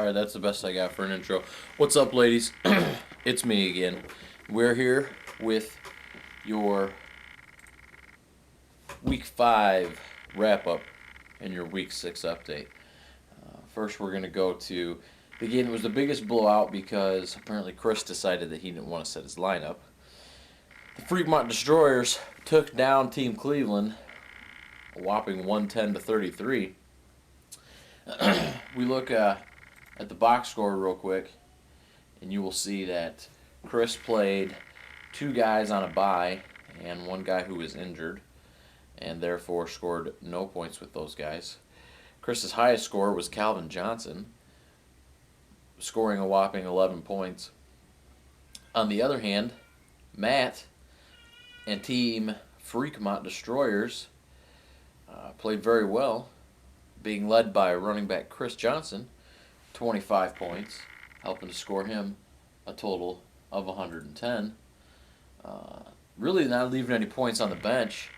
Alright, that's the best I got for an intro. What's up, ladies? It's me again. We're here with your Week 5 wrap up and your Week 6 update. First, we're going to go to the game that was the biggest blowout because apparently Chris decided that he didn't want to set his lineup. The Fremont Destroyers took down Team Cleveland, a whopping 110-33. We look at the box score real quick, and you will see that Chris played two guys on a bye and one guy who was injured, and therefore scored no points with those guys. Chris's highest score was Calvin Johnson, scoring a whopping 11 points. On the other hand, Matt and Team Fremont Destroyers played very well, being led by running back Chris Johnson, 25 points, helping to score him a total of 110. Really not leaving any points on the bench,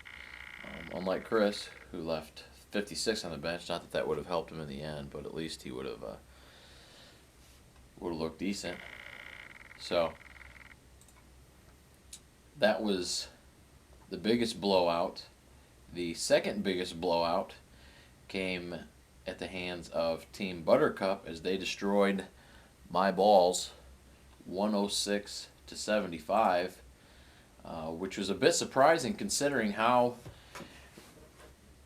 unlike Chris, who left 56 on the bench. Not that that would have helped him in the end, but at least he would have looked decent. So that was the biggest blowout. The second biggest blowout came at the hands of Team Buttercup as they destroyed my balls 106-75, which was a bit surprising considering how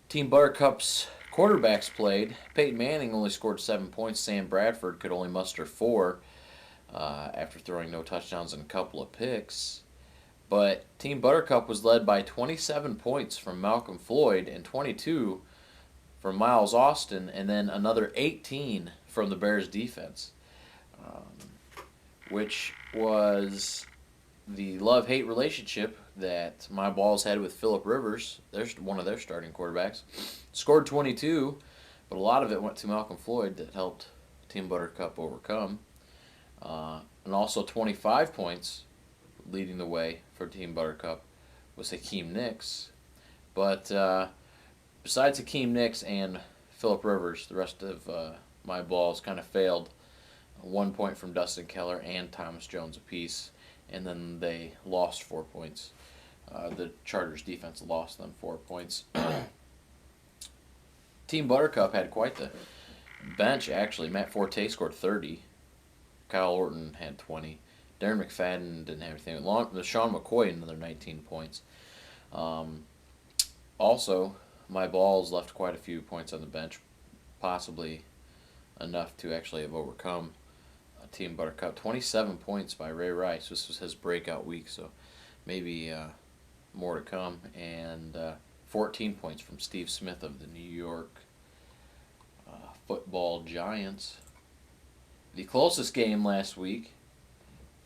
Team Buttercup's quarterbacks played. Peyton Manning only scored 7 points. Sam Bradford could only muster 4 after throwing no touchdowns and a couple of picks. But Team Buttercup was led by 27 points from Malcolm Floyd and 22 from Miles Austin, and then another 18 from the Bears defense, which was the love-hate relationship that my balls had with Phillip Rivers. There's one of their starting quarterbacks. Scored 22, but a lot of it went to Malcolm Floyd that helped Team Buttercup overcome. And also 25 points leading the way for Team Buttercup was Hakeem Nicks. But besides Hakeem Nicks and Phillip Rivers, the rest of my balls kind of failed. 1 point from Dustin Keller and Thomas Jones apiece, and then they lost 4 points. The Chargers defense lost them 4 points. Team Buttercup had quite the bench, actually. Matt Forte scored 30. Kyle Orton had 20. Darren McFadden didn't have anything. Sean McCoy, another 19 points. Also, my balls left quite a few points on the bench, possibly enough to actually have overcome Team Buttercup. 27 points by Ray Rice. This was his breakout week, so maybe more to come. And 14 points from Steve Smith of the New York Football Giants. The closest game last week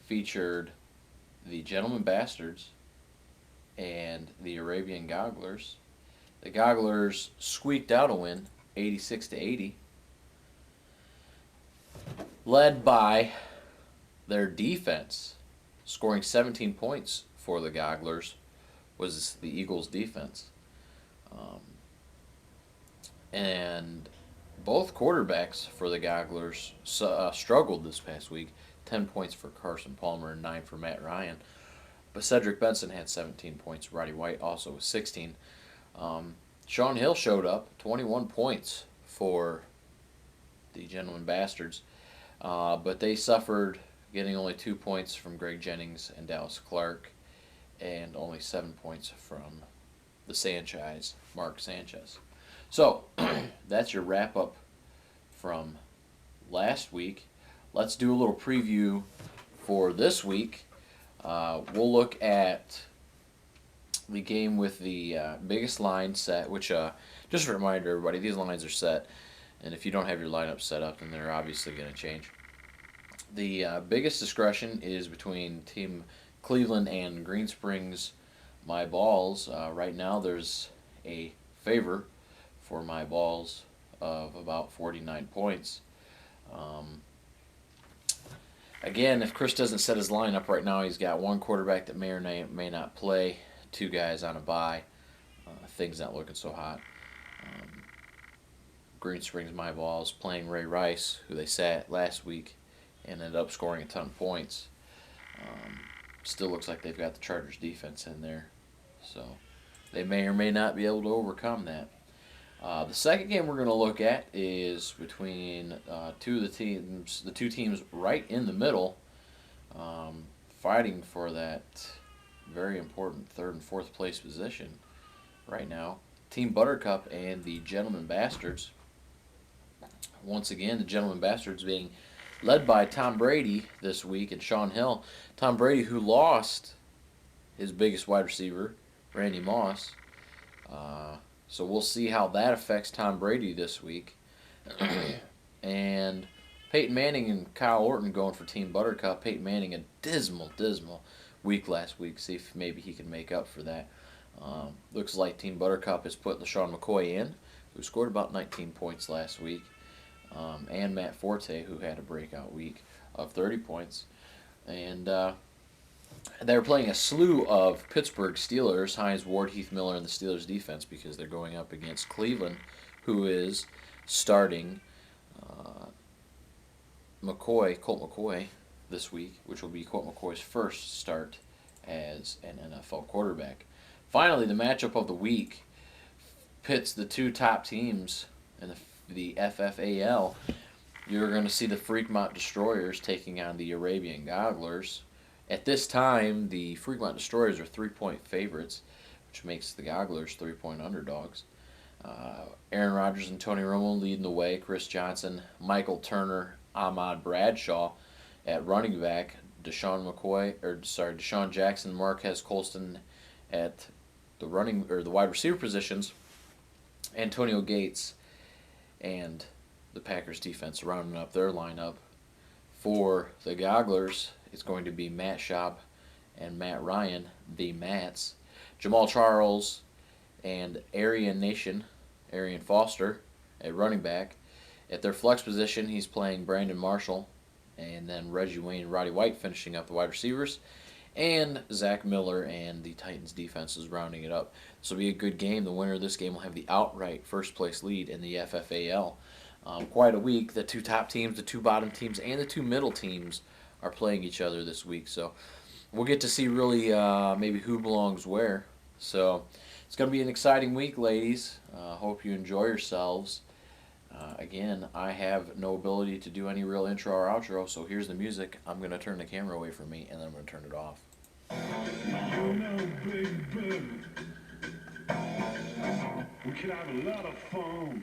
featured the Gentlemen Bastards and the Arabian Gogglers. The Gogglers squeaked out a win, 86-80, led by their defense. Scoring 17 points for the Gogglers was the Eagles' defense. And both quarterbacks for the Gogglers struggled this past week. 10 points for Carson Palmer and 9 for Matt Ryan. But Cedric Benson had 17 points. Roddy White also with 16. Sean Hill showed up, 21 points for the Gentlemen Bastards. But they suffered, getting only 2 points from Greg Jennings and Dallas Clark, and only 7 points from the Sanchez, Mark Sanchez. So, that's your wrap-up from last week. Let's do a little preview for this week. We'll look at the game with the biggest line set, which, just a reminder, everybody, these lines are set. And if you don't have your lineup set up, then they're obviously going to change. The biggest discretion is between Team Cleveland and Green Springs My Balls. Right now there's a favor for My Balls of about 49 points. Again, if Chris doesn't set his lineup right now, he's got one quarterback that may or may not play, 2 guys on a bye. Things not looking so hot. Green Springs My Balls playing Ray Rice, who they sat last week, and ended up scoring a ton of points. Um, Still looks like they've got the Chargers defense in there, so they may or may not be able to overcome that. The second game we're going to look at is between the two teams right in the middle, fighting for that very important third and fourth place position right now. Team Buttercup and the Gentleman Bastards. Once again, the Gentleman Bastards being led by Tom Brady this week and Sean Hill. Tom Brady, who lost his biggest wide receiver, Randy Moss. So we'll see how that affects Tom Brady this week. And Peyton Manning and Kyle Orton going for Team Buttercup. Peyton Manning a dismal week last week. See if maybe he can make up for that. Looks like Team Buttercup has put LaShawn McCoy in, who scored about 19 points last week, and Matt Forte, who had a breakout week of 30 points. And they're playing a slew of Pittsburgh Steelers, Hines Ward, Heath Miller, and the Steelers defense because they're going up against Cleveland, who is starting Colt McCoy, this week, which will be Colt McCoy's first start as an NFL quarterback. Finally, the matchup of the week pits the two top teams in the FFAL. You're going to see the Freakmont Destroyers taking on the Arabian Gogglers. At this time, the Freakmont Destroyers are 3-point favorites, which makes the Gogglers 3-point underdogs. Aaron Rodgers and Tony Romo leading the way. Chris Johnson, Michael Turner, Ahmad Bradshaw at running back. Deshaun Jackson, Marquez Colston at the wide receiver positions. Antonio Gates and the Packers defense rounding up their lineup. For the Gogglers, it's going to be Matt Schaub and Matt Ryan, the Mats. Jamal Charles and Arian Foster at running back. At their flex position, he's playing Brandon Marshall, and then Reggie Wayne and Roddy White finishing up the wide receivers. And Zach Miller and the Titans defense is rounding it up. This will be a good game. The winner of this game will have the outright first place lead in the FFAL. Quite a week. The two top teams, the two bottom teams, and the two middle teams are playing each other this week. So we'll get to see really maybe who belongs where. So it's going to be an exciting week, ladies. Hope you enjoy yourselves. Again, I have no ability to do any real intro or outro, so here's the music. I'm going to turn the camera away from me, and then I'm going to turn it off. You know, baby, we could have a lot of fun.